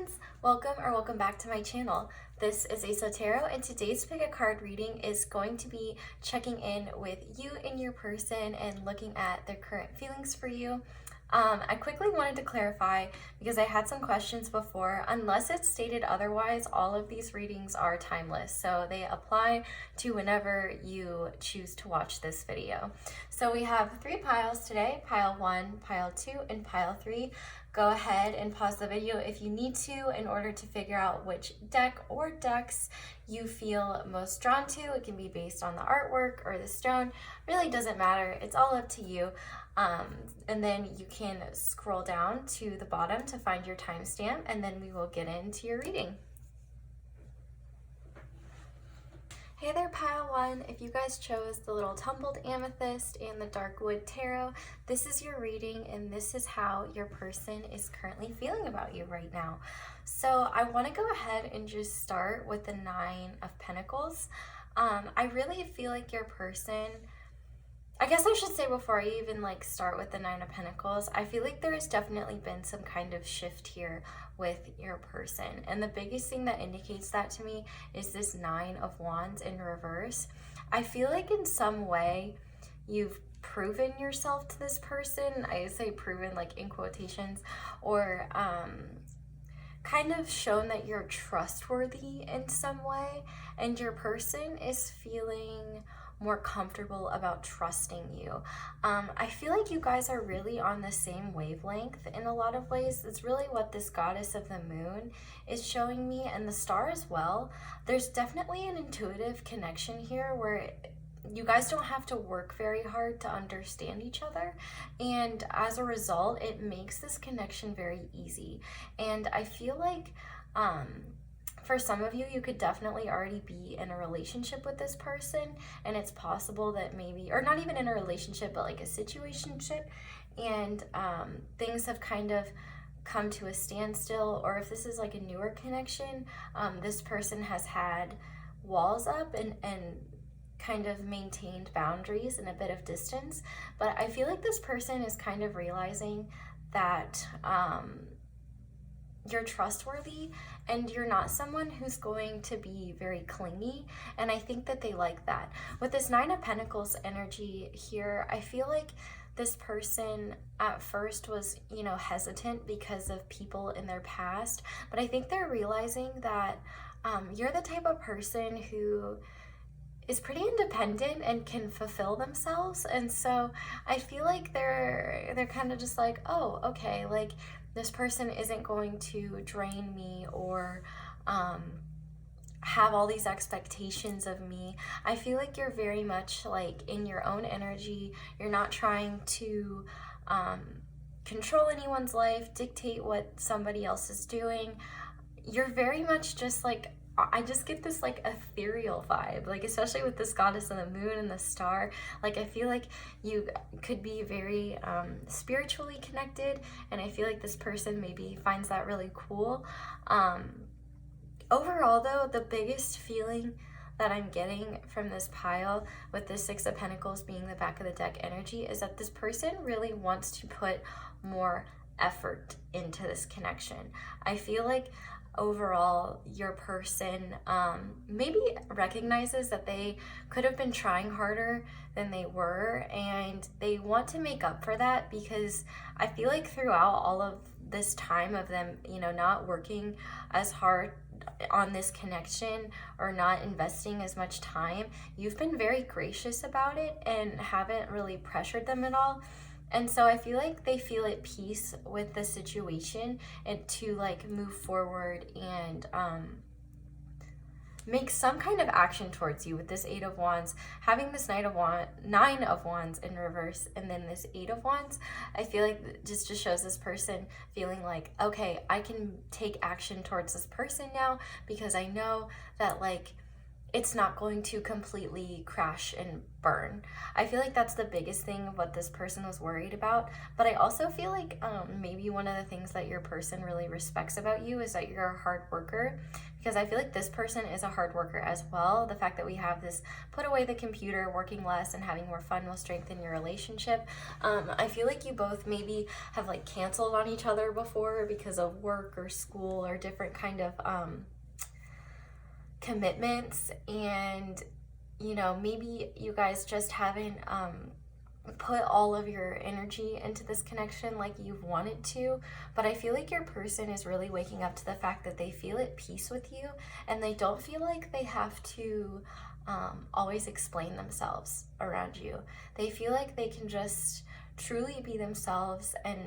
friends, welcome back to my channel. This is Tarot, and today's pick a card reading is going to be checking in with you and your person and looking at their current feelings for you. I quickly wanted to clarify because I had some questions before. Unless it's stated otherwise, all of these readings are timeless, so they apply to whenever you choose to watch this video. So we have 3 piles today, pile 1, pile 2, and pile 3. Go ahead and pause the video if you need to in order to figure out which deck or decks you feel most drawn to. It can be based on the artwork or the stone. Really doesn't matter. It's all up to you. And then you can scroll down to the bottom to find your timestamp, and then we will get into your reading. Hey there, pile 1. If you guys chose the little tumbled amethyst and the dark wood tarot, this is your reading and this is how your person is currently feeling about you right now. So I want to go ahead and just start with the 9 of Pentacles. I really feel like your person, I guess I should say before I even start with the 9 of Pentacles, I feel like there has definitely been some kind of shift here with your person. And the biggest thing that indicates that to me is this 9 of Wands in reverse. I feel like in some way you've proven yourself to this person. I say proven like in quotations, or kind of shown that you're trustworthy in some way, and your person is feeling more comfortable about trusting you. I feel like you guys are really on the same wavelength in a lot of ways. It's really what this goddess of the moon is showing me, and the star as well. There's definitely an intuitive connection here where you guys don't have to work very hard to understand each other, and as a result it makes this connection very easy. And I feel like for some of you, you could definitely already be in a relationship with this person, and it's possible that maybe, or not even in a relationship, but like a situationship, and things have kind of come to a standstill. Or if this is like a newer connection, this person has had walls up and kind of maintained boundaries and a bit of distance. But I feel like this person is kind of realizing that you're trustworthy and you're not someone who's going to be very clingy, and I think that they like that. With this 9 of Pentacles energy here, I feel like this person at first was, hesitant because of people in their past, but I think they're realizing that you're the type of person who is pretty independent and can fulfill themselves. And so I feel like they're kind of just like, oh, okay, like this person isn't going to drain me or have all these expectations of me. I feel like you're very much like in your own energy. You're not trying to control anyone's life, dictate what somebody else is doing. You're very much just like, I just get this like ethereal vibe, like especially with this goddess of the moon and the star. Like I feel like you could be very spiritually connected, and I feel like this person maybe finds that really cool. Overall though, the biggest feeling that I'm getting from this pile, with the 6 of Pentacles being the back of the deck energy, is that this person really wants to put more effort into this connection. I feel like overall your person maybe recognizes that they could have been trying harder than they were, and they want to make up for that, because I feel like throughout all of this time of them, not working as hard on this connection or not investing as much time, you've been very gracious about it and haven't really pressured them at all. And so I feel like they feel at peace with the situation and to like move forward and make some kind of action towards you. With this 8 of Wands, having this 9 of Wands in reverse, and then this 8 of Wands, I feel like just shows this person feeling like, okay, I can take action towards this person now, because I know that like it's not going to completely crash and burn. I feel like that's the biggest thing of what this person was worried about. But I also feel like maybe one of the things that your person really respects about you is that you're a hard worker, because I feel like this person is a hard worker as well. The fact that we have this put away the computer, working less, and having more fun will strengthen your relationship. I feel like you both maybe have like canceled on each other before because of work or school or different kind of commitments, and you know, maybe you guys just haven't put all of your energy into this connection like you've wanted to. But I feel like your person is really waking up to the fact that they feel at peace with you, and they don't feel like they have to always explain themselves around you. They feel like they can just truly be themselves, and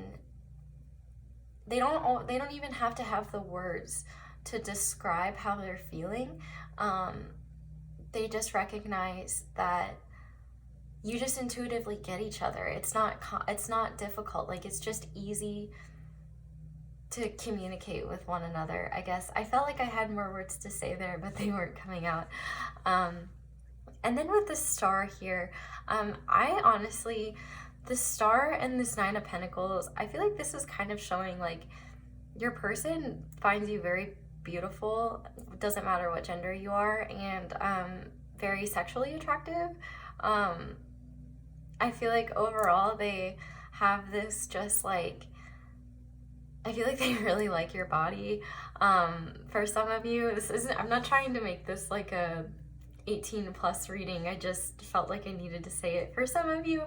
they don't even have to have the words to describe how they're feeling. They just recognize that you just intuitively get each other. It's not difficult. Like, it's just easy to communicate with one another, I guess. I felt like I had more words to say there, but they weren't coming out. And then with the star here, I honestly, the star and this Nine of Pentacles, I feel like this is kind of showing like your person finds you very beautiful, doesn't matter what gender you are, and very sexually attractive. I feel like overall they have this just like, I feel like they really like your body. For some of you, I'm not trying to make this like a 18 plus reading. I just felt like I needed to say it. For some of you,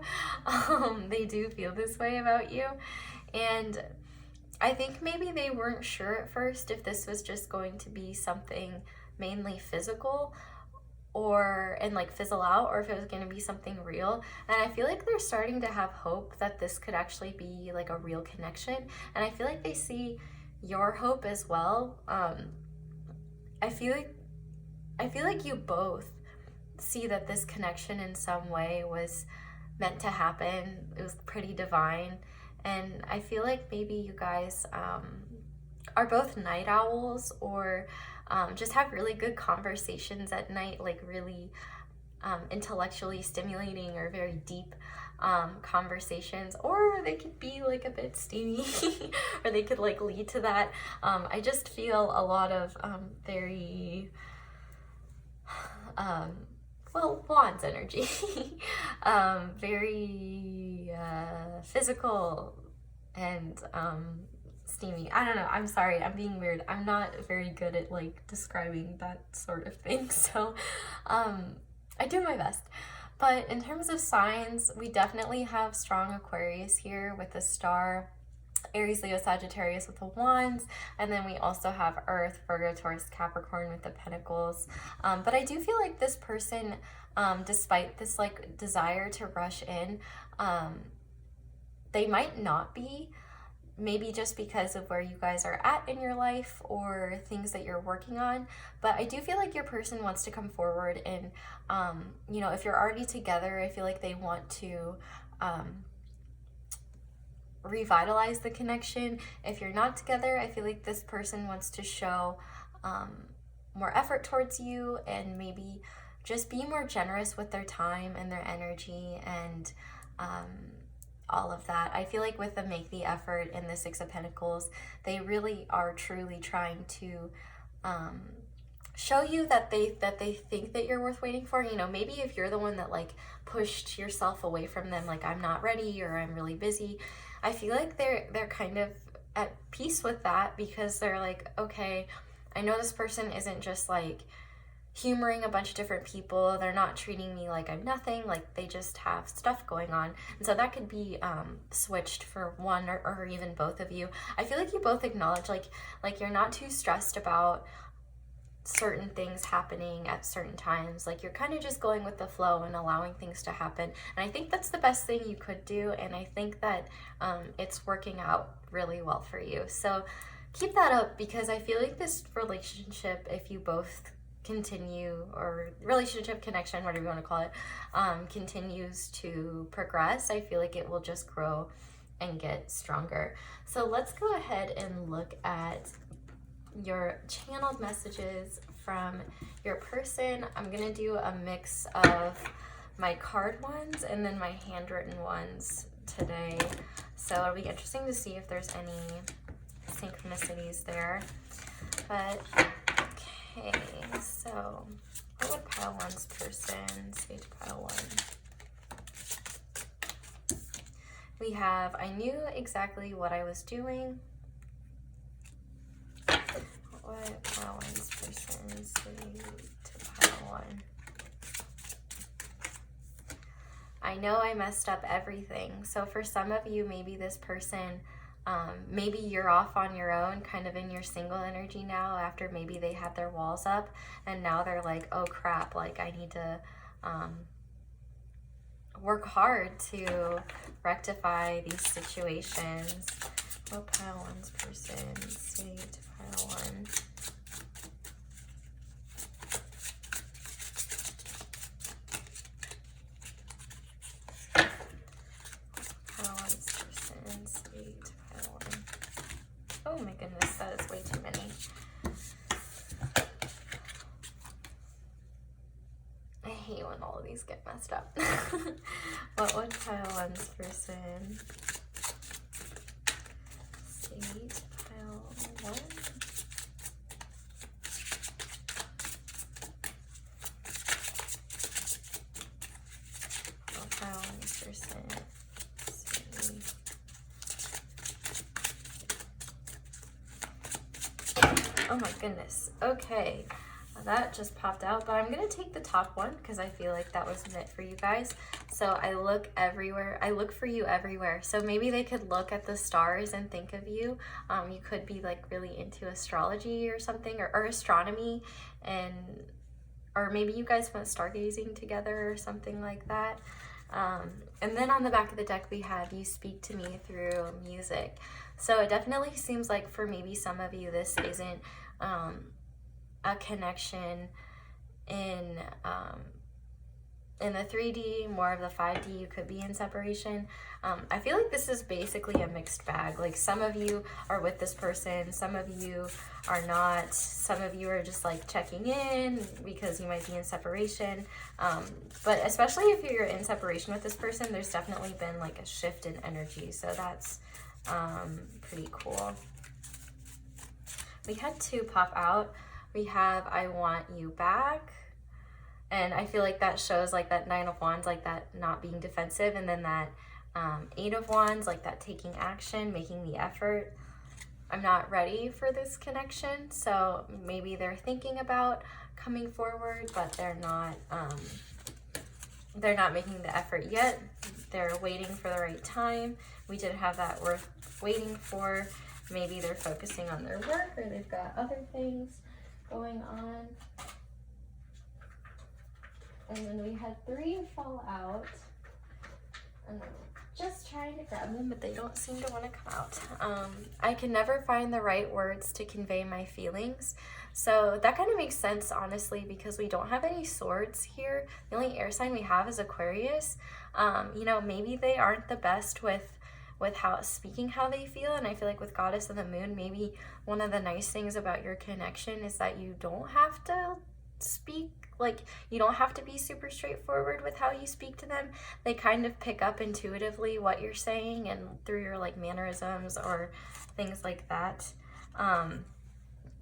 they do feel this way about you. And I think maybe they weren't sure at first if this was just going to be something mainly physical and like fizzle out, or if it was going to be something real. And I feel like they're starting to have hope that this could actually be like a real connection. And I feel like they see your hope as well. I feel like you both see that this connection in some way was meant to happen. It was pretty divine. And I feel like maybe you guys are both night owls, or just have really good conversations at night, like really intellectually stimulating or very deep conversations, or they could be like a bit steamy or they could like lead to that. I just feel a lot of very well, wands energy. Very physical and steamy. I don't know, I'm sorry, I'm being weird. I'm not very good at like describing that sort of thing, so I do my best. But in terms of signs, we definitely have strong Aquarius here with the star, Aries, Leo, Sagittarius with the wands, and then we also have Earth, Virgo, Taurus, Capricorn with the pentacles. But I do feel like this person, despite this like desire to rush in, they might not be, maybe just because of where you guys are at in your life or things that you're working on. But I do feel like your person wants to come forward, and you know, if you're already together, I feel like they want to revitalize the connection. If you're not together, I feel like this person wants to show more effort towards you, and maybe just be more generous with their time and their energy, and all of that. I feel like with the make the effort in the Six of Pentacles, they really are truly trying to show you that they think that you're worth waiting for. You know, maybe if you're the one that like pushed yourself away from them, like I'm not ready or I'm really busy, I feel like they're kind of at peace with that, because they're like, okay, I know this person isn't just like humoring a bunch of different people. They're not treating me like I'm nothing. Like, they just have stuff going on. And so that could be switched for one or even both of you. I feel like you both acknowledge like you're not too stressed about certain things happening at certain times. Like, you're kind of just going with the flow and allowing things to happen. And I think that's the best thing you could do. And I think that it's working out really well for you. So keep that up, because I feel like this relationship, if you both continue, or relationship, connection, whatever you want to call it, continues to progress, I feel like it will just grow and get stronger. So let's go ahead and look at your channeled messages from your person. I'm gonna do a mix of my card ones and then my handwritten ones today. So it'll be interesting to see if there's any synchronicities there. But okay, so what would pile one's person say to pile one? We have, I knew exactly what I was doing. What would pile one's person say to pile one? I know I messed up everything. So for some of you, maybe this person, maybe you're off on your own, kind of in your single energy now, after maybe they had their walls up and now they're like, oh crap, like I need to work hard to rectify these situations. What pile one's person say to pile one? Pile one's person say to pile one. Oh my goodness, that is way too many. I hate when all of these get messed up. What would pile one's person say to pile one? What pile one's person say? Oh my goodness. Okay. That just popped out, but I'm gonna take the top one because I feel like that was meant for you guys. So I look everywhere. I look for you everywhere. So maybe they could look at the stars and think of you. You could be like really into astrology or something, or astronomy, and or maybe you guys went stargazing together or something like that. And then on the back of the deck we have you speak to me through music. So it definitely seems like for maybe some of you this isn't a connection in the 3D, more of the 5D, you could be in separation. I feel like this is basically a mixed bag. Like some of you are with this person, some of you are not, some of you are just like checking in because you might be in separation. But especially if you're in separation with this person, there's definitely been like a shift in energy. So that's pretty cool. We had two pop out. We have I want you back, and I feel like that shows like that 9 of Wands, like that not being defensive, and then that 8 of Wands, like that taking action, making the effort. I'm not ready for this connection, so maybe they're thinking about coming forward, but they're not making the effort yet. They're waiting for the right time. We did have that worth waiting for. Maybe they're focusing on their work, or they've got other things going on. And then we had 3 fall out. And I'm just trying to grab them, but they don't seem to want to come out. I can never find the right words to convey my feelings. So that kind of makes sense, honestly, because we don't have any swords here. The only air sign we have is Aquarius. You know, maybe they aren't the best with speaking how they feel, and I feel like with Goddess and the Moon, maybe one of the nice things about your connection is that you don't have to speak, like you don't have to be super straightforward with how you speak to them. They kind of pick up intuitively what you're saying and through your like mannerisms or things like that.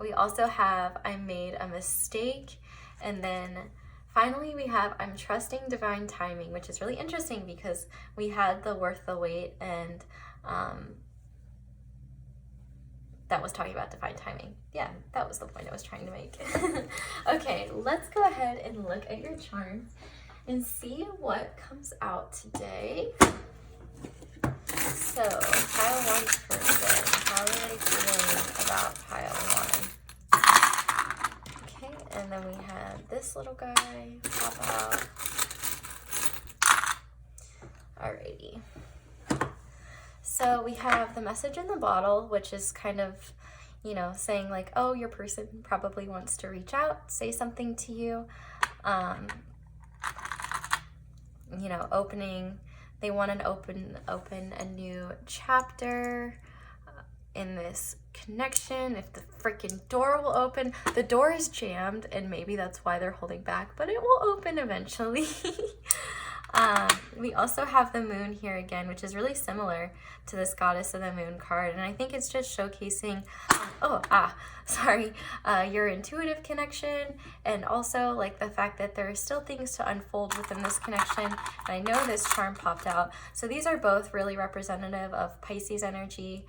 We also have I made a mistake, and then finally we have I'm trusting divine timing, which is really interesting because we had the worth the wait, and that was talking about divine timing. Yeah, that was the point I was trying to make. Okay, let's go ahead and look at your charms and see what comes out today. So, pile one's person, how are they feeling about pile one? Okay, and then we have this little guy pop out. Alrighty. So we have the message in the bottle, which is kind of, you know, saying like, oh, your person probably wants to reach out, say something to you. You know, they want to open a new chapter in this connection. If freaking door will open. The door is jammed, and maybe that's why they're holding back, but it will open eventually. We also have the moon here again, which is really similar to this Goddess of the Moon card, and I think it's just showcasing your intuitive connection, and also like the fact that there are still things to unfold within this connection. And I know this charm popped out, so these are both really representative of Pisces energy,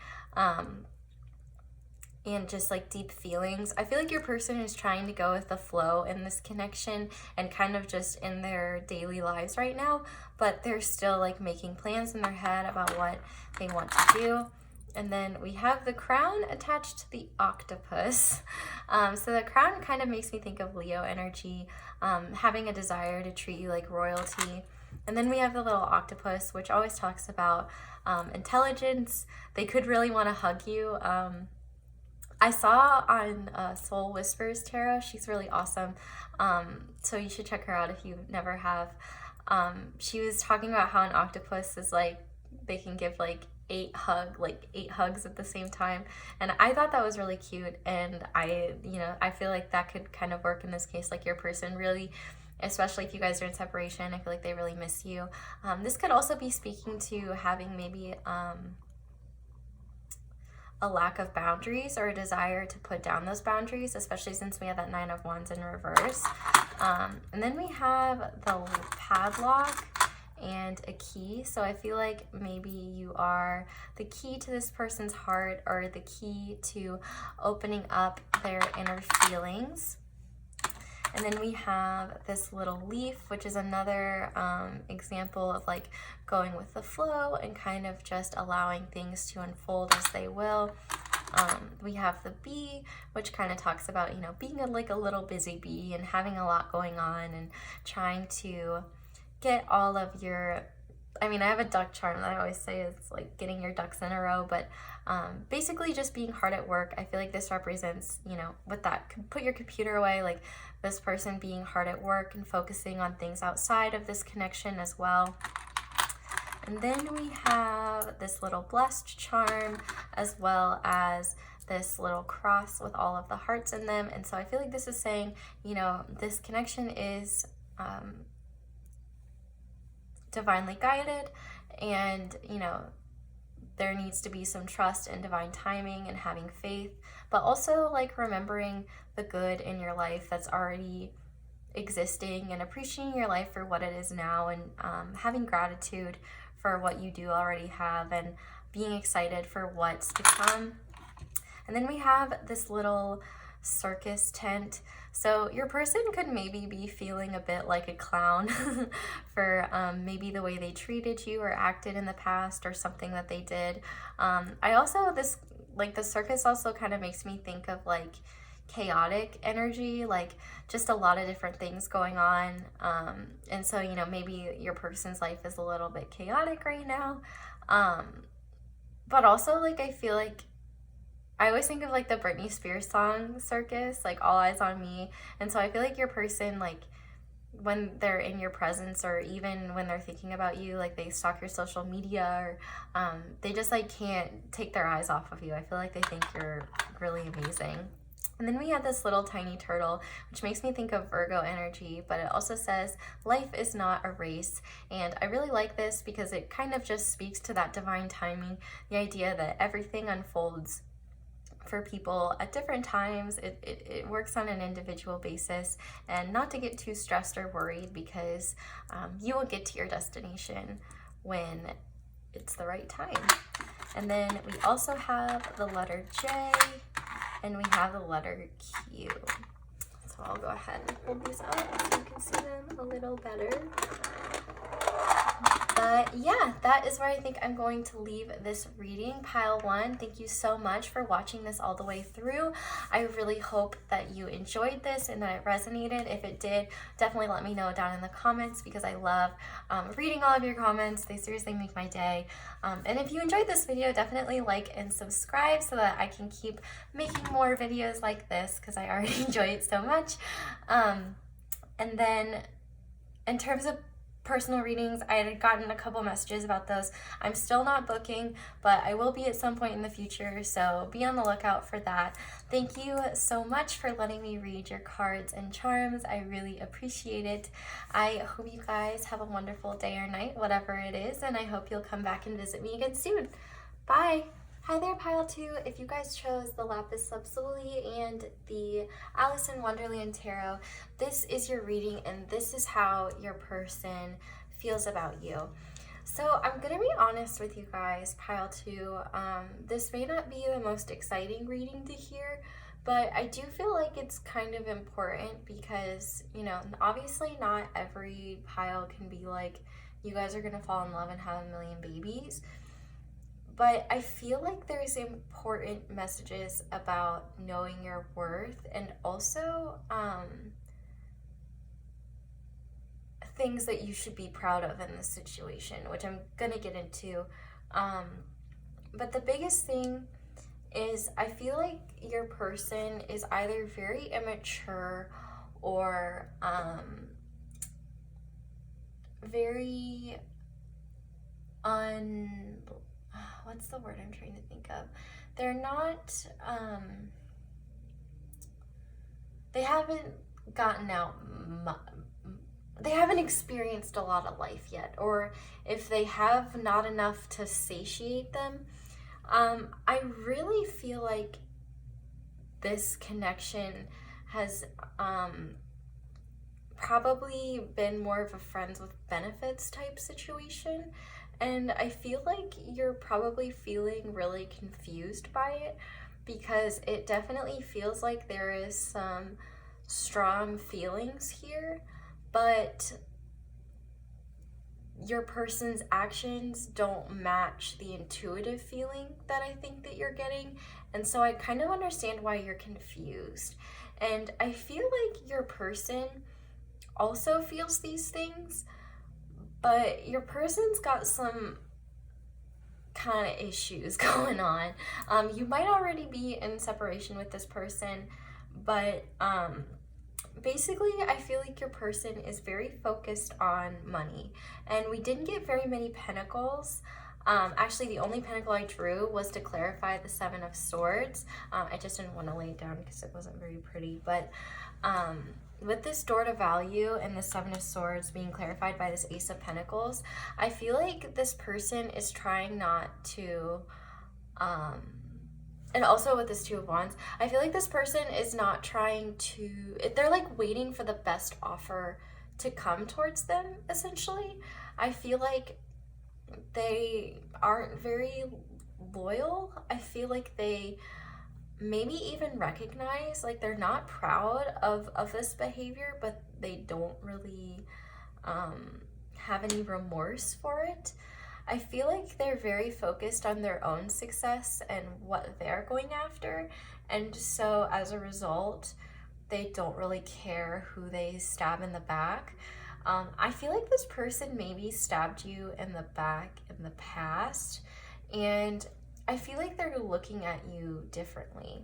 and just like deep feelings. I feel like your person is trying to go with the flow in this connection and kind of just in their daily lives right now, but they're still like making plans in their head about what they want to do. And then we have the crown attached to the octopus. So the crown kind of makes me think of Leo energy, having a desire to treat you like royalty. And then we have the little octopus, which always talks about intelligence. They could really want to hug you. I saw on Soul Whispers Tarot, she's really awesome, so you should check her out if you never have. She was talking about how an octopus is like, they can give like 8 hugs at the same time, and I thought that was really cute, and I feel like that could kind of work in this case. Like your person really, especially if you guys are in separation, I feel like they really miss you. This could also be speaking to having maybe a lack of boundaries or a desire to put down those boundaries, especially since we have that 9 of Wands in reverse. And then we have the padlock and a key. So I feel like maybe you are the key to this person's heart, or the key to opening up their inner feelings. And then we have this little leaf, which is another example of like going with the flow and kind of just allowing things to unfold as they will. We have the bee, which kind of talks about, being like a little busy bee and having a lot going on and trying to get all of your, I have a duck charm that I always say it's like getting your ducks in a row, but basically just being hard at work. I feel like this represents, with that, put your computer away, like this person being hard at work and focusing on things outside of this connection as well. And then we have this little blessed charm, as well as this little cross with all of the hearts in them. And so I feel like this is saying, this connection is divinely guided, and there needs to be some trust and divine timing and having faith, but also like remembering the good in your life that's already existing and appreciating your life for what it is now, and having gratitude for what you do already have, and being excited for what's to come. And then we have this little circus tent. So your person could maybe be feeling a bit like a clown for maybe the way they treated you or acted in the past, or something that they did. The circus also kind of makes me think of like chaotic energy, like just a lot of different things going on. And so, maybe your person's life is a little bit chaotic right now. But also, like, I feel like I always think of like the Britney Spears song Circus, like All Eyes on Me. And so I feel like your person, like when they're in your presence, or even when they're thinking about you, like they stalk your social media, or they just like can't take their eyes off of you. I feel like they think you're really amazing. And then we have this little tiny turtle, which makes me think of Virgo energy, but it also says life is not a race. And I really like this because it kind of just speaks to that divine timing, the idea that everything unfolds for people at different times. It works on an individual basis, and not to get too stressed or worried, because you will get to your destination when it's the right time. And then we also have the letter J, and we have the letter Q. So I'll go ahead and hold these up so you can see them a little better. But yeah, that is where I think I'm going to leave this reading. Pile 1, thank you so much for watching this all the way through. I really hope that you enjoyed this and that it resonated. If it did, definitely let me know down in the comments, because I love reading all of your comments. They seriously make my day. And if you enjoyed this video, definitely like and subscribe so that I can keep making more videos like this, because I already enjoy it so much. And then in terms of personal readings. I had gotten a couple messages about those. I'm still not booking, but I will be at some point in the future, so be on the lookout for that. Thank you so much for letting me read your cards and charms. I really appreciate it. I hope you guys have a wonderful day or night, whatever it is, and I hope you'll come back and visit me again soon. Bye! Hi there, Pile 2. If you guys chose the Lapis Lazuli and the Alice in Wonderland Tarot, this is your reading and this is how your person feels about you. So I'm going to be honest with you guys, Pile 2. This may not be the most exciting reading to hear, but I do feel like it's kind of important because, you know, obviously not every pile can be like, you guys are going to fall in love and have a million babies. But I feel like there's important messages about knowing your worth and also things that you should be proud of in this situation, which I'm going to get into. But the biggest thing is I feel like your person is either very immature or very what's the word I'm trying to think of? They're not, they haven't gotten out, they haven't experienced a lot of life yet, or if they have, not enough to satiate them. I really feel like this connection has probably been more of a friends with benefits type situation. And I feel like you're probably feeling really confused by it because it definitely feels like there is some strong feelings here, but your person's actions don't match the intuitive feeling that I think that you're getting. And so I kind of understand why you're confused. And I feel like your person also feels these things, but your person's got some kind of issues going on. You might already be in separation with this person, but basically I feel like your person is very focused on money. And we didn't get very many pentacles. Actually, the only pentacle I drew was to clarify the Seven of Swords. I just didn't want to lay it down because it wasn't very pretty, but with this door to value and the Seven of Swords being clarified by this Ace of Pentacles, I feel like this person is trying not to, and also with this Two of Wands, I feel like this person is not trying to, they're like waiting for the best offer to come towards them, essentially. I feel like they aren't very loyal. I feel like they maybe even recognize, like, they're not proud of this behavior, but they don't really have any remorse for it. I feel like they're very focused on their own success and what they're going after, and so as a result they don't really care who they stab in the back. I feel like this person maybe stabbed you in the back in the past, and I feel like they're looking at you differently.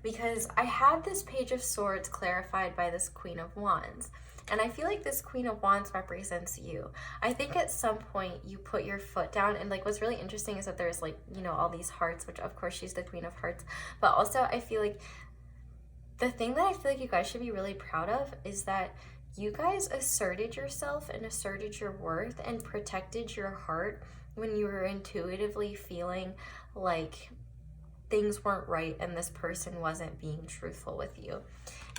Because I had this Page of Swords clarified by this Queen of Wands, and I feel like this Queen of Wands represents you. I think at some point you put your foot down, and like what's really interesting is that there's like, you know, all these hearts, which of course she's the Queen of Hearts, but also I feel like the thing that I feel like you guys should be really proud of is that you guys asserted yourself and asserted your worth and protected your heart when you were intuitively feeling like things weren't right and this person wasn't being truthful with you.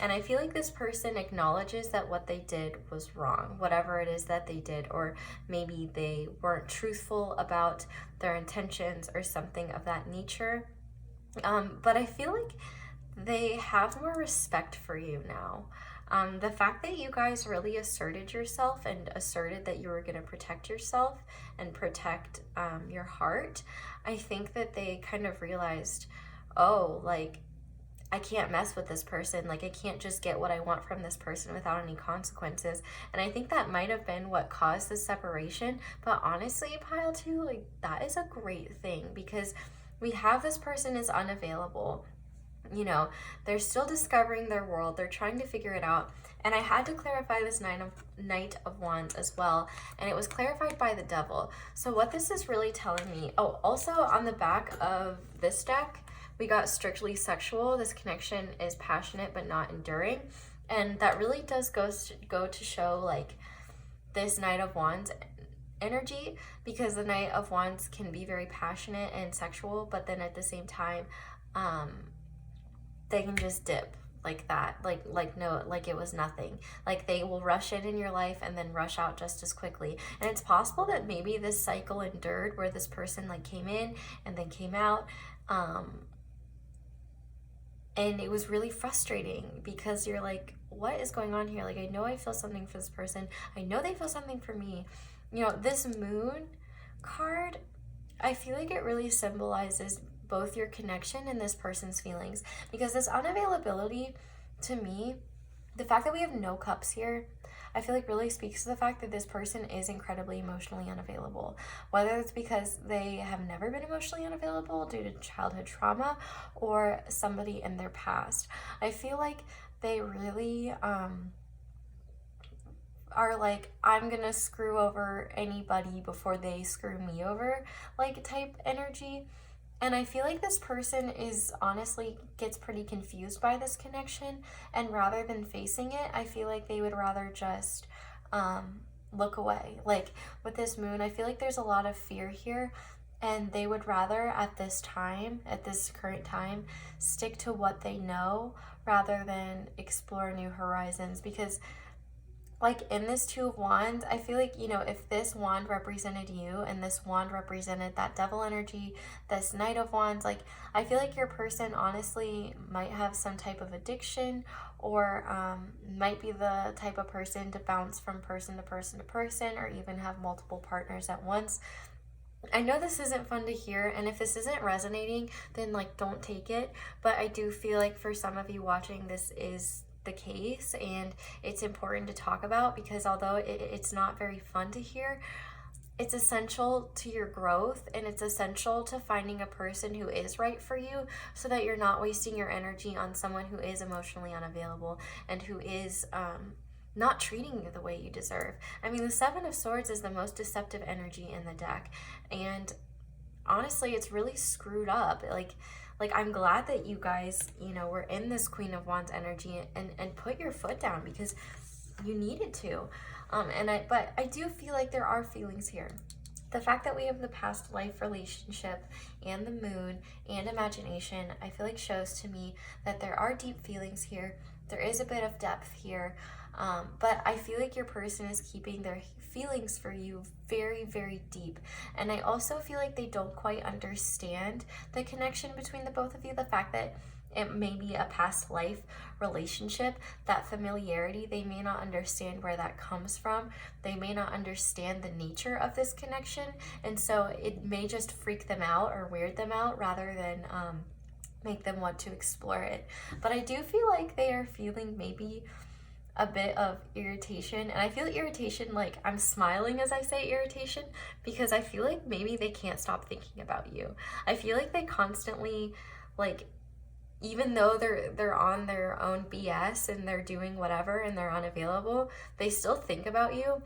And I feel like this person acknowledges that what they did was wrong, whatever it is that they did, or maybe they weren't truthful about their intentions or something of that nature. But I feel like they have more respect for you now. The fact that you guys really asserted yourself and asserted that you were going to protect yourself and protect your heart, I think that they kind of realized, oh, like, I can't mess with this person. Like, I can't just get what I want from this person without any consequences. And I think that might have been what caused the separation. But honestly, Pile 2, like, that is a great thing because we have this person is unavailable. You know, they're still discovering their world. They're trying to figure it out. And I had to clarify this Knight of Wands as well. And it was clarified by the Devil. So what this is really telling me... Oh, also on the back of this deck, we got strictly sexual. This connection is passionate but not enduring. And that really does go to show, like, this Knight of Wands energy, because the Knight of Wands can be very passionate and sexual, but then at the same time, they can just dip like that, like it was nothing. Like, they will rush in your life and then rush out just as quickly. And it's possible that maybe this cycle endured, where this person like came in and then came out, and it was really frustrating, because you're like, what is going on here? Like, I know I feel something for this person. I know they feel something for me. You know, this Moon card, I feel like it really symbolizes both your connection and this person's feelings. Because this unavailability, to me, the fact that we have no cups here, I feel like really speaks to the fact that this person is incredibly emotionally unavailable. Whether it's because they have never been emotionally unavailable due to childhood trauma, or somebody in their past. I feel like they really are like, I'm gonna screw over anybody before they screw me over, like, type energy. And I feel like this person is honestly gets pretty confused by this connection, and rather than facing it, I feel like they would rather just look away. Like, with this Moon, I feel like there's a lot of fear here, and they would rather at this time, at this current time, stick to what they know rather than explore new horizons. Because, like, in this Two of Wands, I feel like, you know, if this wand represented you and this wand represented that Devil energy, this Knight of Wands, like, I feel like your person honestly might have some type of addiction, or might be the type of person to bounce from person to person to person, or even have multiple partners at once. I know this isn't fun to hear, and if this isn't resonating, then, like, don't take it. But I do feel like for some of you watching, this is the case, and it's important to talk about, because although it's not very fun to hear, it's essential to your growth, and it's essential to finding a person who is right for you, so that you're not wasting your energy on someone who is emotionally unavailable and who is not treating you the way you deserve. I mean, the Seven of Swords is the most deceptive energy in the deck, and honestly, it's really screwed up. Like, I'm glad that you guys, you know, were in this Queen of Wands energy and put your foot down, because you needed to. But I do feel like there are feelings here. The fact that we have the past life relationship and the Moon and imagination, I feel like shows to me that there are deep feelings here. There is a bit of depth here. But I feel like your person is keeping their feelings for you very, very deep. And I also feel like they don't quite understand the connection between the both of you. The fact that it may be a past life relationship, that familiarity, they may not understand where that comes from. They may not understand the nature of this connection. And so it may just freak them out or weird them out, rather than make them want to explore it. But I do feel like they are feeling maybe a bit of irritation, and I feel irritation, like, I'm smiling as I say irritation, because I feel like maybe they can't stop thinking about you. I feel like they constantly, like, even though they're on their own BS and they're doing whatever and they're unavailable, they still think about you.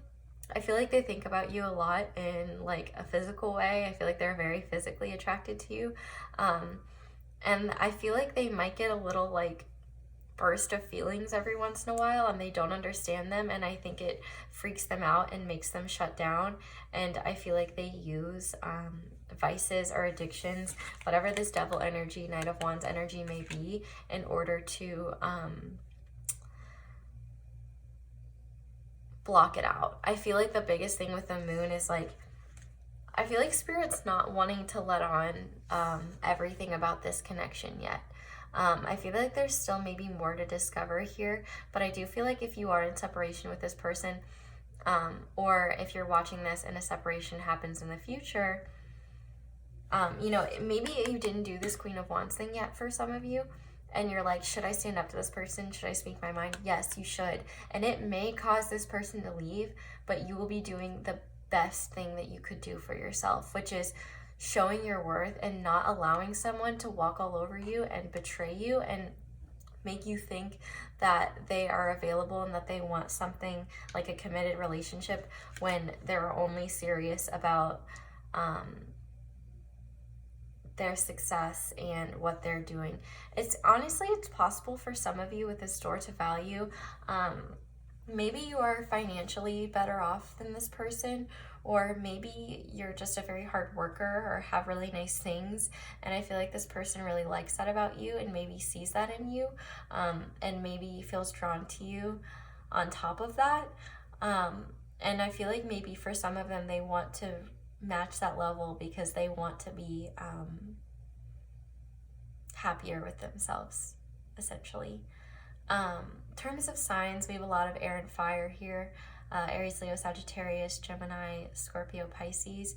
I feel like they think about you a lot in, like, a physical way. I feel like they're very physically attracted to you, and I feel like they might get a little, like, burst of feelings every once in a while, and they don't understand them, and I think it freaks them out and makes them shut down. And I feel like they use vices or addictions, whatever this Devil energy, Knight of Wands energy may be, in order to block it out. I feel like the biggest thing with the Moon is, like, I feel like Spirit's not wanting to let on everything about this connection yet. I feel like there's still maybe more to discover here, but I do feel like if you are in separation with this person, or if you're watching this and a separation happens in the future, you know, maybe you didn't do this Queen of Wands thing yet for some of you, and you're like, should I stand up to this person? Should I speak my mind? Yes, you should. And it may cause this person to leave, but you will be doing the best thing that you could do for yourself, which is showing your worth and not allowing someone to walk all over you and betray you and make you think that they are available and that they want something like a committed relationship when they're only serious about their success and what they're doing. It's honestly, it's possible for some of you with this door to value. Maybe you are financially better off than this person, or maybe you're just a very hard worker or have really nice things, and I feel like this person really likes that about you and maybe sees that in you, and maybe feels drawn to you on top of that. And I feel like maybe for some of them, they want to match that level because they want to be happier with themselves, essentially. In terms of signs, we have a lot of air and fire here. Aries, Leo, Sagittarius, Gemini, Scorpio, Pisces.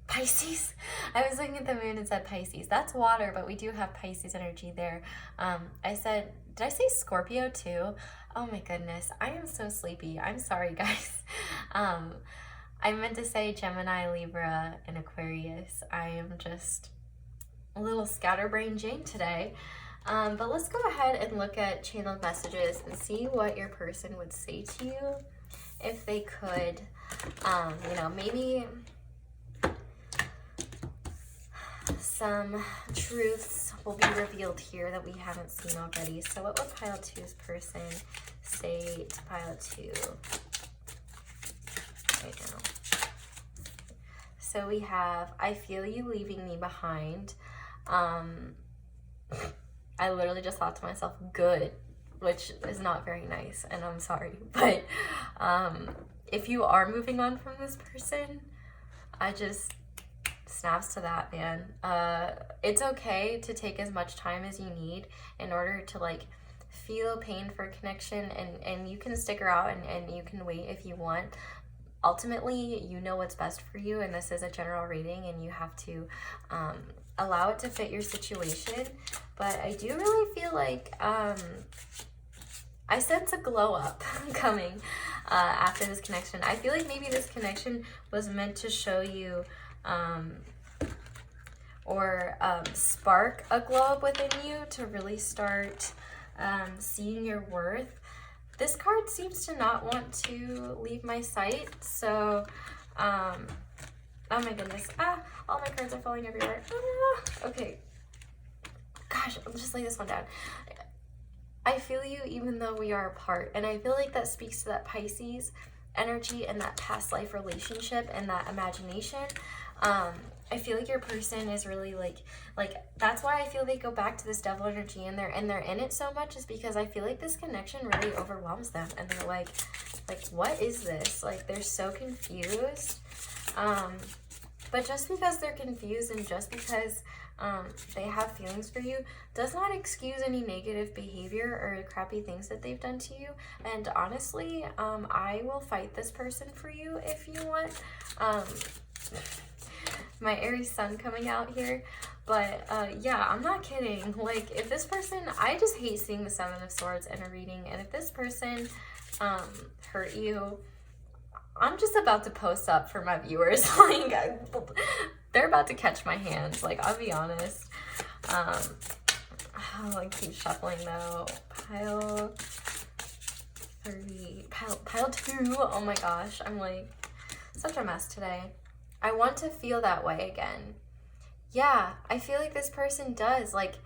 Pisces? I was looking at the moon and said Pisces. That's water, but we do have Pisces energy there. Did I say Scorpio too? Oh my goodness, I am so sleepy. I'm sorry, guys. I meant to say Gemini, Libra, and Aquarius. I am just a little scatterbrained Jane today. But let's go ahead and look at channeled messages and see what your person would say to you if they could. Maybe some truths will be revealed here that we haven't seen already. So what would pile two's person say to pile two right now? So we have, I feel you leaving me behind. I literally just thought to myself, good, which is not very nice, and I'm sorry. But if you are moving on from this person, I just snaps to that, man. It's okay to take as much time as you need in order to like feel pain for connection, and you can stick around and you can wait if you want. Ultimately, you know what's best for you, and this is a general reading, and you have to allow it to fit your situation. But I do really feel like I sense a glow up coming after this connection. I feel like maybe this connection was meant to show you or spark a glow up within you to really start seeing your worth. This card seems to not want to leave my sight, so oh my goodness, all my cards are falling everywhere. Okay, gosh, I'll just lay this one down. I feel you even though we are apart, and I feel like that speaks to that Pisces energy and that past life relationship and that imagination. I feel like your person is really like that's why I feel they go back to this devil energy, and they're in it so much is because I feel like this connection really overwhelms them, and they're like what is this? Like they're so confused. But just because they're confused and just because they have feelings for you does not excuse any negative behavior or crappy things that they've done to you. And honestly, I will fight this person for you if you want. My Aries sun coming out here, but yeah, I'm not kidding. Like if this person, I just hate seeing the Seven of Swords in a reading, and if this person hurt you, I'm just about to post up for my viewers. Like they're about to catch my hands, like I'll be honest. I keep shuffling though. Pile 3, pile 2. Oh my gosh, I'm like such a mess today. I want to feel that way again. Yeah, I feel like this person does. Like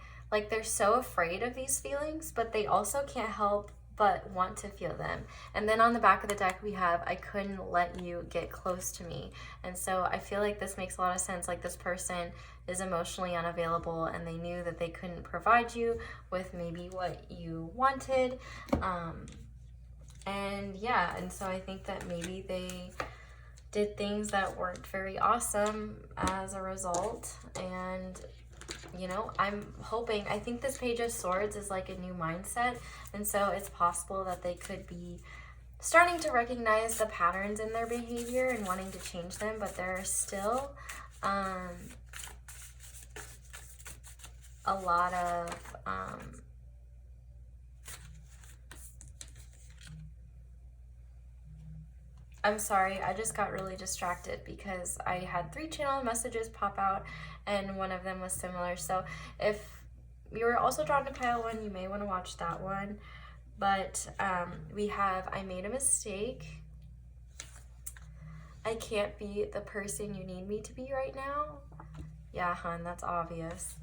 they're so afraid of these feelings, but they also can't help but want to feel them. And then on the back of the deck we have, I couldn't let you get close to me. And so I feel like this makes a lot of sense. Like this person is emotionally unavailable, and they knew that they couldn't provide you with maybe what you wanted. And yeah, and so I think that maybe they did things that weren't very awesome as a result. And you know, I'm hoping, I think this Page of Swords is like a new mindset, and so it's possible that they could be starting to recognize the patterns in their behavior and wanting to change them, but there are still a lot of I'm sorry, I just got really distracted because I had 3 channel messages pop out and one of them was similar. So if you were also drawn to pile 1, you may want to watch that one. But we have, I made a mistake. I can't be the person you need me to be right now. Yeah, hun, that's obvious.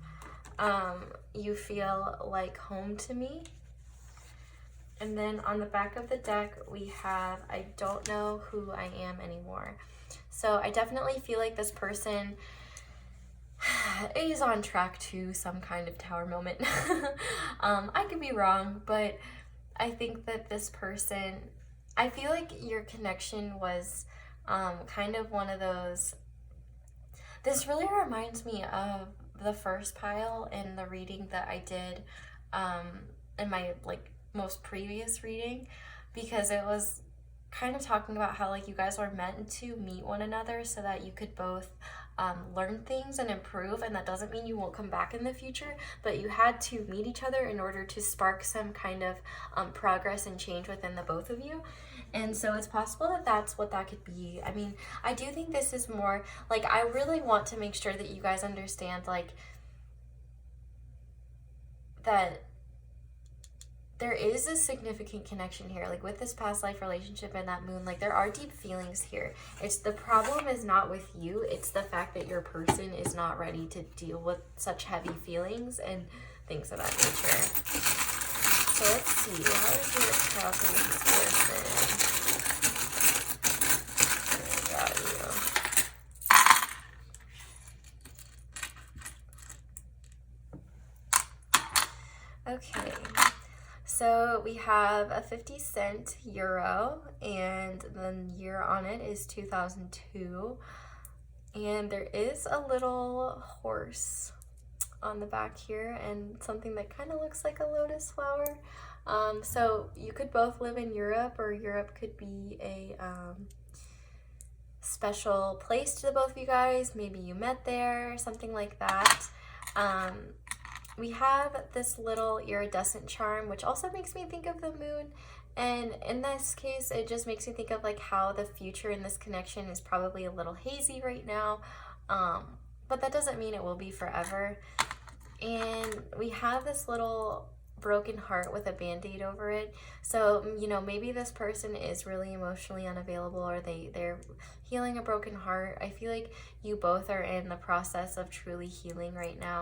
You feel like home to me. And then on the back of the deck, we have, I don't know who I am anymore. So I definitely feel like this person is on track to some kind of tower moment. I could be wrong, but I think that this person, I feel like your connection was kind of one of those, this really reminds me of the first pile in the reading that I did in my like most previous reading, because it was kind of talking about how like you guys were meant to meet one another so that you could both learn things and improve, and that doesn't mean you won't come back in the future, but you had to meet each other in order to spark some kind of progress and change within the both of you. And so it's possible that that's what that could be. I mean, I do think this is more like, I really want to make sure that you guys understand like that there is a significant connection here, like with this past life relationship and that moon, like there are deep feelings here. It's the problem is not with you, it's the fact that your person is not ready to deal with such heavy feelings and things of that nature. So let's see, how is your talking to this person? Okay, so we have a 50-cent euro, and the year on it is 2002, and there is a little horse on the back here and something that kind of looks like a lotus flower. So you could both live in Europe, or Europe could be a special place to the both of you guys. Maybe you met there, something like that. We have this little iridescent charm, which also makes me think of the moon. And in this case, it just makes me think of like how the future in this connection is probably a little hazy right now. But that doesn't mean it will be forever. And we have this little broken heart with a band-aid over it. So, you know, maybe this person is really emotionally unavailable, or they're healing a broken heart. I feel like you both are in the process of truly healing right now.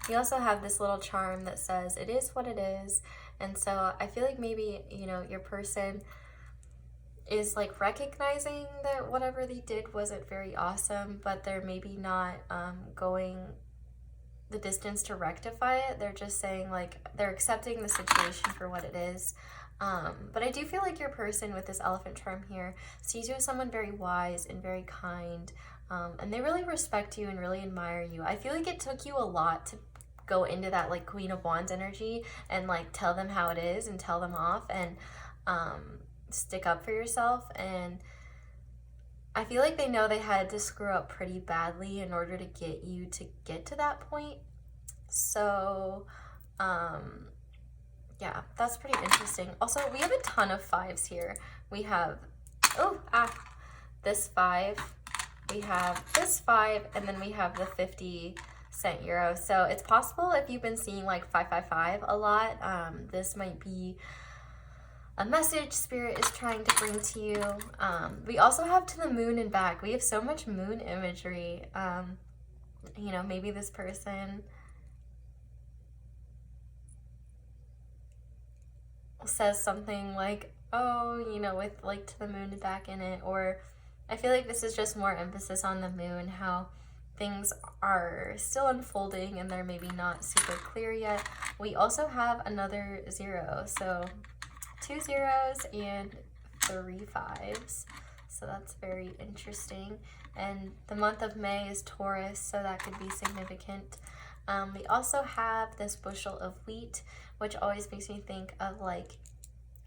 We also have this little charm that says, it is what it is. And so I feel like maybe, you know, your person is like recognizing that whatever they did wasn't very awesome, but they're maybe not going the distance to rectify it. They're just saying like, they're accepting the situation for what it is. But I do feel like your person with this elephant charm here sees you as someone very wise and very kind. And they really respect you and really admire you. I feel like it took you a lot to go into that like Queen of Wands energy and like tell them how it is and tell them off and stick up for yourself. And I feel like they know they had to screw up pretty badly in order to get you to get to that point. So yeah, that's pretty interesting. Also, we have a ton of 5s here. We have this 5, we have this 5, and then we have the 50-cent euro. So it's possible if you've been seeing like 555 a lot, this might be a message Spirit is trying to bring to you. We also have to the moon and back. We have so much moon imagery. You know, maybe this person says something like, oh, you know, with like to the moon and back in it. Or I feel like this is just more emphasis on the moon, how things are still unfolding and they're maybe not super clear yet. We also have another 0, so 2 zeros and 3 5s, so that's very interesting. And the month of May is Taurus, so that could be significant. We also have this bushel of wheat, which always makes me think of like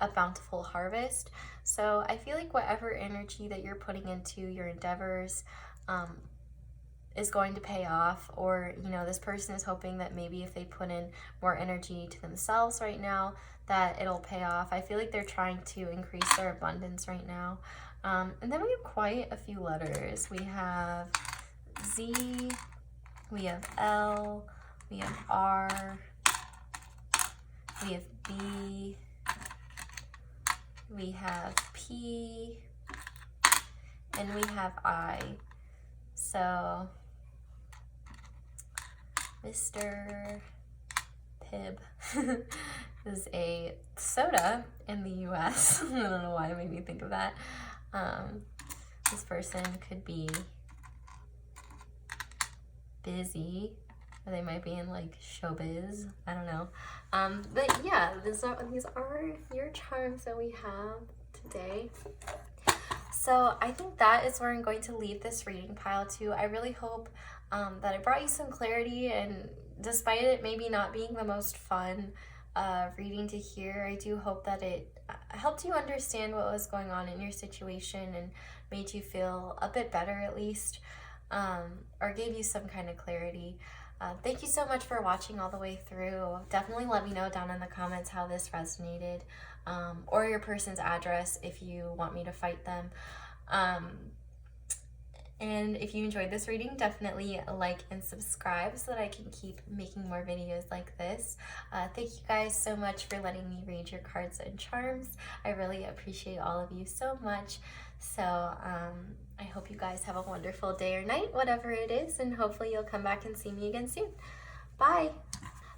a bountiful harvest. So I feel like whatever energy that you're putting into your endeavors is going to pay off, or you know, this person is hoping that maybe if they put in more energy to themselves right now, that it'll pay off. I feel like they're trying to increase their abundance right now. And then we have quite a few letters. We have Z, we have L, we have R, we have B, we have P, and we have I. So Mr. Pibb is a soda in the US. I don't know why it made me think of that. This person could be busy, or they might be in like showbiz. I don't know. But yeah, these are your charms that we have today. So I think that is where I'm going to leave this reading pile too. I really hope that it brought you some clarity, and despite it maybe not being the most fun reading to hear, I do hope that it helped you understand what was going on in your situation and made you feel a bit better at least, or gave you some kind of clarity. Thank you so much for watching all the way through. Definitely let me know down in the comments how this resonated, or your person's address if you want me to fight them. And if you enjoyed this reading, definitely like and subscribe so that I can keep making more videos like this. Thank you guys so much for letting me read your cards and charms. I really appreciate all of you so much. So I hope you guys have a wonderful day or night, whatever it is, and hopefully you'll come back and see me again soon. Bye!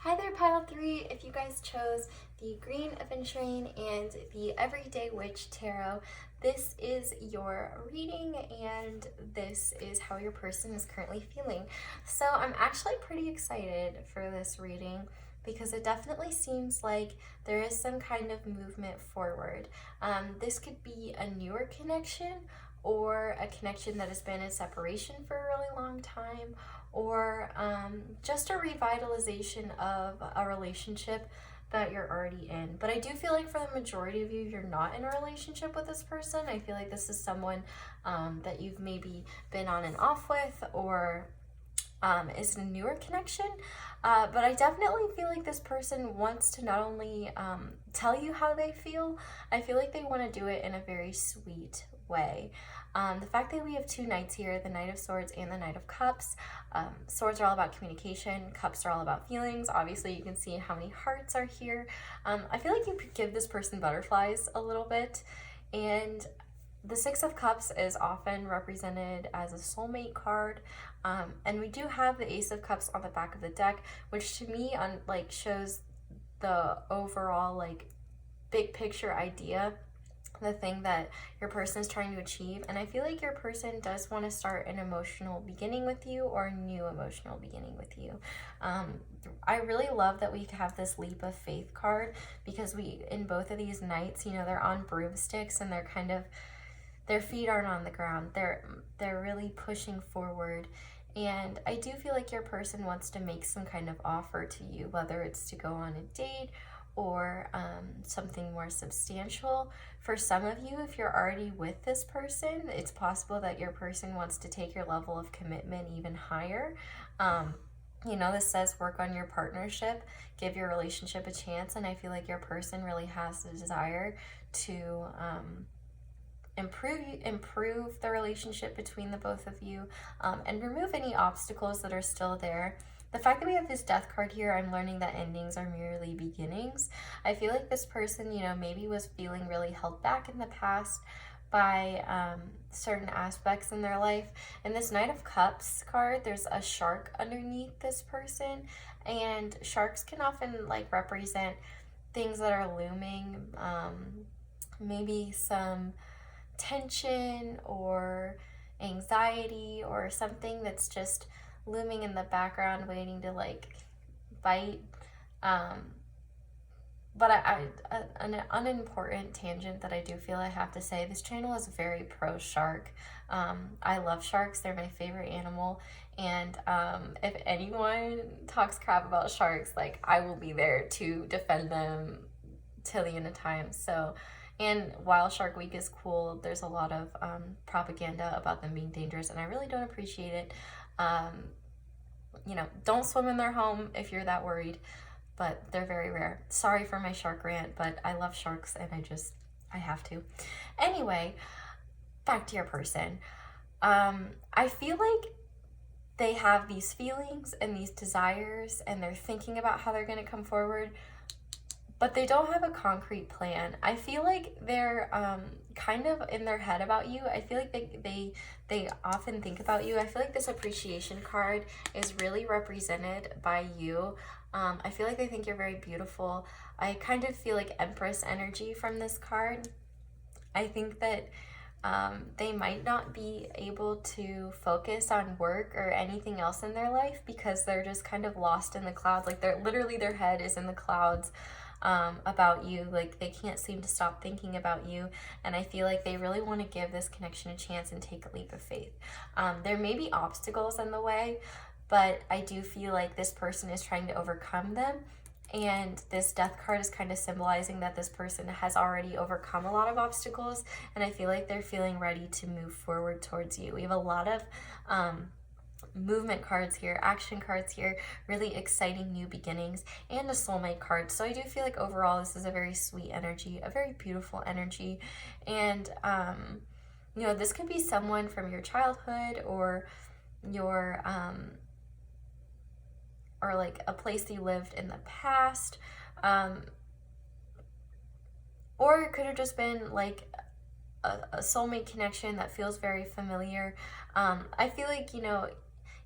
Hi there, Pile 3. If you guys chose the Green Aventurine and the Everyday Witch Tarot, this is your reading, and this is how your person is currently feeling. So I'm actually pretty excited for this reading because it definitely seems like there is some kind of movement forward. This could be a newer connection, or a connection that has been in separation for a really long time, or just a revitalization of a relationship that you're already in. But I do feel like for the majority of you, you're not in a relationship with this person. I feel like this is someone that you've maybe been on and off with, or is a newer connection. But I definitely feel like this person wants to not only tell you how they feel, I feel like they want to do it in a very sweet way. The fact that we have two knights here, the Knight of Swords and the Knight of Cups. Swords are all about communication, cups are all about feelings. Obviously, you can see how many hearts are here. I feel like you could give this person butterflies a little bit. And the Six of Cups is often represented as a soulmate card. And we do have the Ace of Cups on the back of the deck, which to me shows the overall big picture idea, the thing that your person is trying to achieve. And I feel like your person does want to start an emotional beginning with you, or a new emotional beginning with you. I really love that we have this Leap of Faith card, because in both of these knights, they're on broomsticks, and their feet aren't on the ground. They're really pushing forward. And I do feel like your person wants to make some kind of offer to you, whether it's to go on a date or something more substantial. For some of you, if you're already with this person, it's possible that your person wants to take your level of commitment even higher. This says work on your partnership, give your relationship a chance, and I feel like your person really has the desire to improve the relationship between the both of you, and remove any obstacles that are still there. The fact that we have this Death card here, I'm learning that endings are merely beginnings. I feel like this person, maybe was feeling really held back in the past by certain aspects in their life. And this Knight of Cups card, there's a shark underneath this person, and sharks can often represent things that are looming, maybe some tension or anxiety, or something that's just looming in the background waiting to bite. But an unimportant tangent that I do feel I have to say, this channel is very pro shark. I love sharks, they're my favorite animal, and if anyone talks crap about sharks, I will be there to defend them till the end of time. So, and while Shark Week is cool, there's a lot of propaganda about them being dangerous, and I really don't appreciate it. Don't swim in their home if you're that worried, but they're very rare. Sorry for my shark rant, but I love sharks, and I have to. Anyway, back to your person. I feel like they have these feelings and these desires, and they're thinking about how they're going to come forward, but they don't have a concrete plan. I feel like they're kind of in their head about you. I feel like they often think about you. I feel like this appreciation card is really represented by you. I feel like they think you're very beautiful. I kind of feel like Empress energy from this card. I think that they might not be able to focus on work or anything else in their life because they're just kind of lost in the clouds. Like they're literally, their head is in the clouds about you. Like they can't seem to stop thinking about you. And I feel like they really want to give this connection a chance and take a leap of faith. There may be obstacles in the way, but I do feel like this person is trying to overcome them. And this death card is kind of symbolizing that this person has already overcome a lot of obstacles, and I feel like they're feeling ready to move forward towards you. We have a lot of movement cards here, action cards here, really exciting new beginnings, and a soulmate card. So I do feel like overall this is a very sweet energy, a very beautiful energy, and you know, this could be someone from your childhood or your or like a place you lived in the past, or it could have just been like a soulmate connection that feels very familiar. I feel like, you know,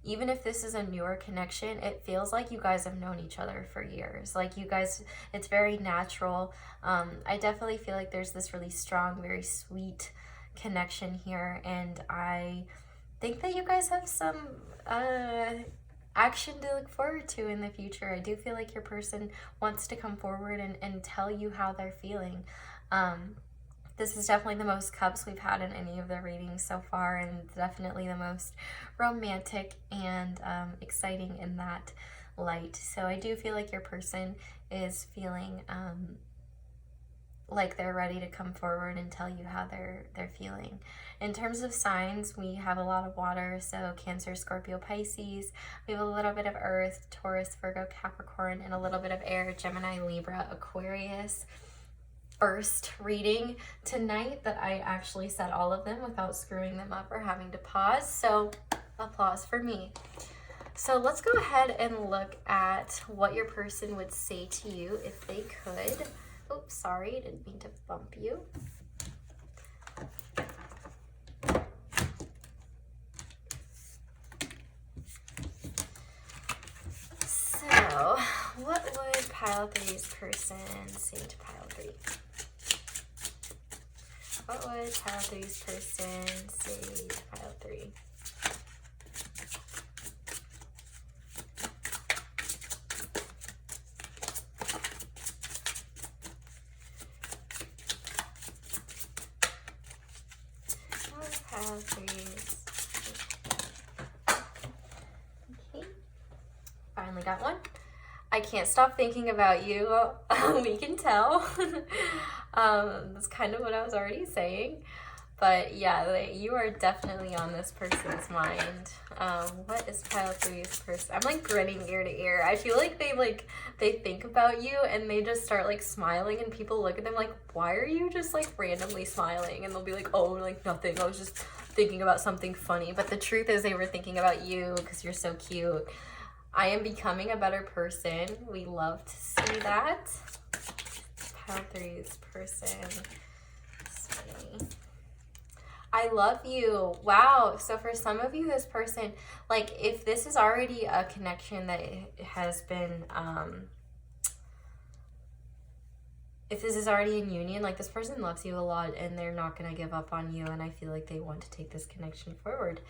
even if this is a newer connection, it feels like you guys have known each other for years. Like you guys, it's very natural. I definitely feel like there's this really strong, very sweet connection here, and I think that you guys have some action to look forward to in the future. I do feel like your person wants to come forward and tell you how they're feeling. This is definitely the most cups we've had in any of the readings so far, and definitely the most romantic and exciting in that light. So I do feel like your person is feeling like they're ready to come forward and tell you how they're feeling. In terms of signs, we have a lot of water, so Cancer, Scorpio, Pisces. We have a little bit of Earth, Taurus, Virgo, Capricorn, and a little bit of air, Gemini, Libra, Aquarius. First reading tonight that I actually said all of them without screwing them up or having to pause, so applause for me. So let's go ahead and look at what your person would say to you if they could. Oops, sorry, didn't mean to bump you. So, what would pile 3's person say to pile 3? What would pile 3's person say to pile 3? Pile 3's. Okay. Finally got one. I can't stop thinking about you. We can tell. That's kind of what I was already saying. But yeah, you are definitely on this person's mind. What is pile 3's person? I'm like grinning ear to ear. I feel like they think about you and they just start like smiling, and people look at them like, why are you just like randomly smiling? And they'll be like, oh, like nothing. I was just thinking about something funny. But the truth is they were thinking about you because you're so cute. I am becoming a better person. We love to see that. Pile 3's person. I love you. Wow. So for some of you, this person, like if this is already a connection that has been, if this is already in union, like this person loves you a lot and they're not going to give up on you. And I feel like they want to take this connection forward.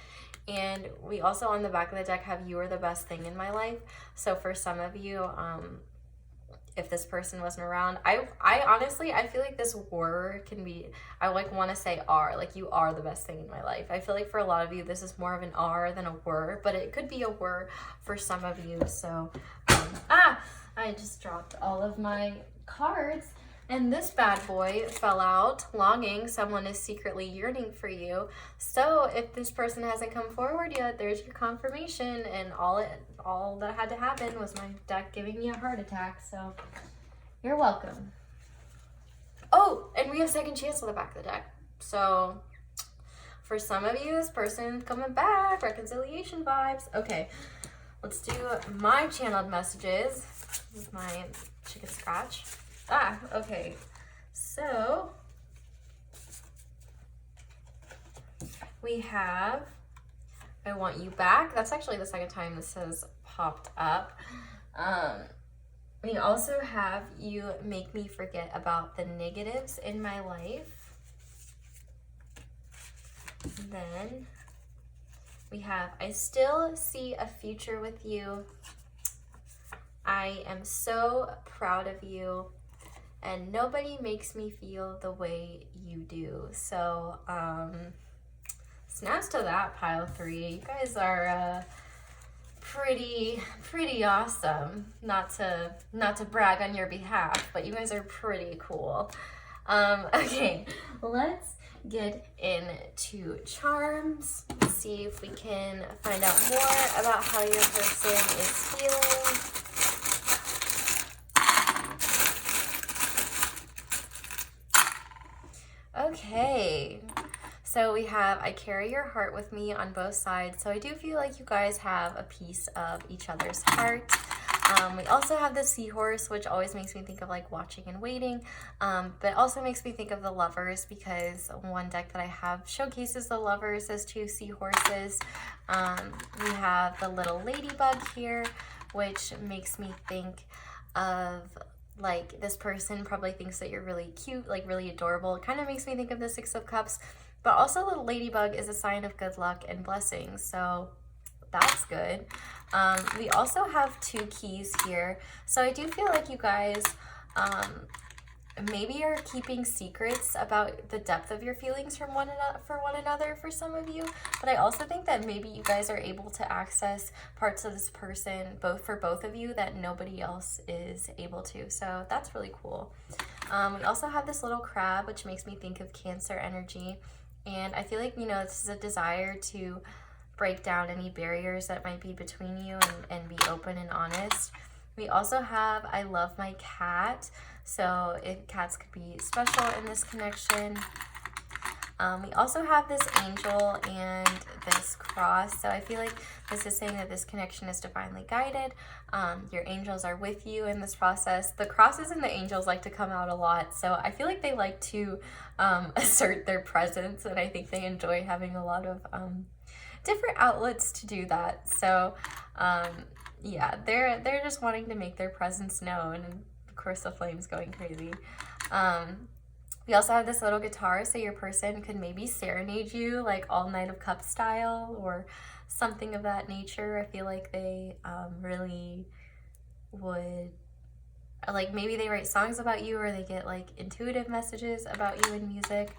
And we also on the back of the deck have you are the best thing in my life. So for some of you, if this person wasn't around, I honestly, I feel like this word can be, I like want to say are, like you are the best thing in my life. I feel like for a lot of you, this is more of an are than a were, but it could be a were for some of you. So, I just dropped all of my cards. And this bad boy fell out. Longing, someone is secretly yearning for you. So if this person hasn't come forward yet, there's your confirmation. And all that had to happen was my deck giving me a heart attack. So you're welcome. Oh, and we have second chance on the back of the deck. So For some of you, this person's coming back. Reconciliation vibes. Okay, let's do my channeled messages. This is my chicken scratch. Okay. So, we have, I want you back. That's actually the second time this has popped up. We also have you make me forget about the negatives in my life. Then we have, I still see a future with you. I am so proud of you, and nobody makes me feel the way you do. So, snaps to that, pile 3. You guys are pretty awesome. Not to brag on your behalf, but you guys are pretty cool. Okay, let's get into charms. Let's see if we can find out more about how your person is feeling. Okay, so we have, I carry your heart with me on both sides. So I do feel like you guys have a piece of each other's heart. We also have the seahorse, which always makes me think of like watching and waiting, but also makes me think of the lovers, because one deck that I have showcases the lovers as 2 seahorses. We have the little ladybug here, which makes me think of like this person probably thinks that you're really cute, like really adorable. It kind of makes me think of the 6 of Cups, but also the ladybug is a sign of good luck and blessings, so that's good. We also have 2 keys here, so I do feel like you guys maybe are keeping secrets about the depth of your feelings from one another for some of you, but I also think that maybe you guys are able to access parts of this person for both of you that nobody else is able to, so that's really cool. We also have this little crab, which makes me think of Cancer energy, and I feel like, you know, this is a desire to break down any barriers that might be between you and be open and honest. We also have, I love my cat. So cats could be special in this connection. We also have this angel and this cross. So I feel like this is saying that this connection is divinely guided. Your angels are with you in this process. The crosses and the angels like to come out a lot. So I feel like they like to assert their presence. And I think they enjoy having a lot of different outlets to do that. So yeah, they're just wanting to make their presence known, and of course the flame's going crazy. We also have this little guitar, so your person could maybe serenade you like all Knight of Cups style or something of that nature. I feel like they really would, like, maybe they write songs about you, or they get like intuitive messages about you in music.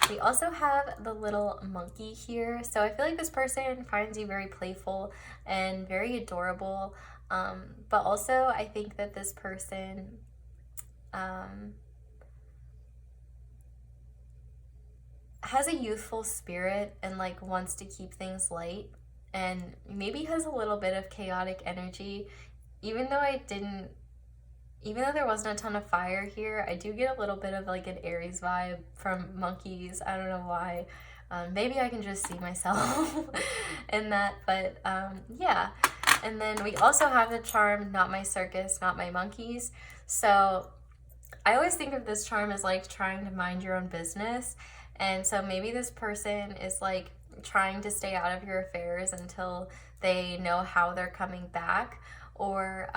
We also have the little monkey here. So I feel like this person finds you very playful and very adorable. But also I think that this person has a youthful spirit and like wants to keep things light, and maybe has a little bit of chaotic energy. Even though there wasn't a ton of fire here, I do get a little bit of like an Aries vibe from monkeys. I don't know why. Maybe I can just see myself in that, but yeah. And then we also have the charm, not my circus, not my monkeys. So I always think of this charm as like trying to mind your own business. And so maybe this person is like trying to stay out of your affairs until they know how they're coming back. Or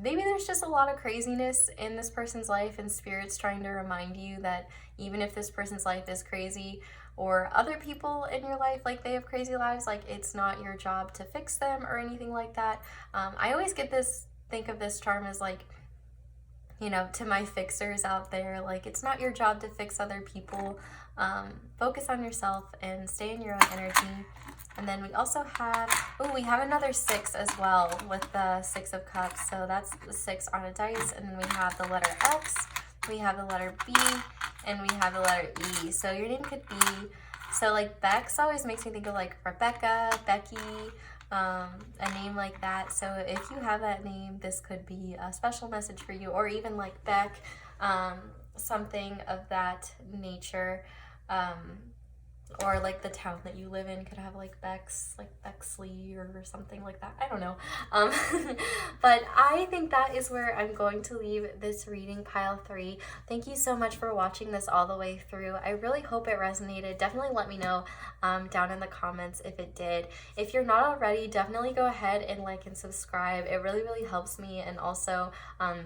maybe there's just a lot of craziness in this person's life, and spirit's trying to remind you that even if this person's life is crazy, or other people in your life, like they have crazy lives, like it's not your job to fix them or anything like that. I always think of this charm as like, you know, to my fixers out there, like it's not your job to fix other people. Focus on yourself and stay in your own energy. And then we also have, we have another 6 as well with the 6 of Cups. So that's the 6 on a dice. And then we have the letter X, we have the letter B, and we have the letter E. So your name could be, so like Bex always makes me think of like Rebecca, Becky, a name like that. So if you have that name, this could be a special message for you, or even like Beck, something of that nature. or like the town that you live in could have like Bexley or something like that. I don't know. Um, but I think that is where I'm going to leave this reading, pile 3. Thank you so much for watching this all the way through. I really hope it resonated. Definitely let me know down in the comments if it did. If you're not already, definitely go ahead and like and subscribe. It really, really helps me, and also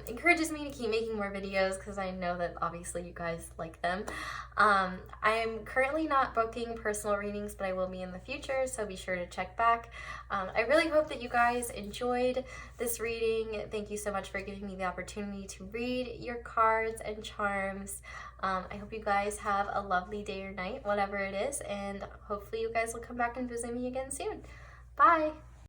encourages me to keep making more videos because I know that obviously you guys like them. I'm currently not booking personal readings, but I will be in the future, so be sure to check back. I really hope that you guys enjoyed this reading. Thank you so much for giving me the opportunity to read your cards and charms. I hope you guys have a lovely day or night, whatever it is, and hopefully you guys will come back and visit me again soon. Bye!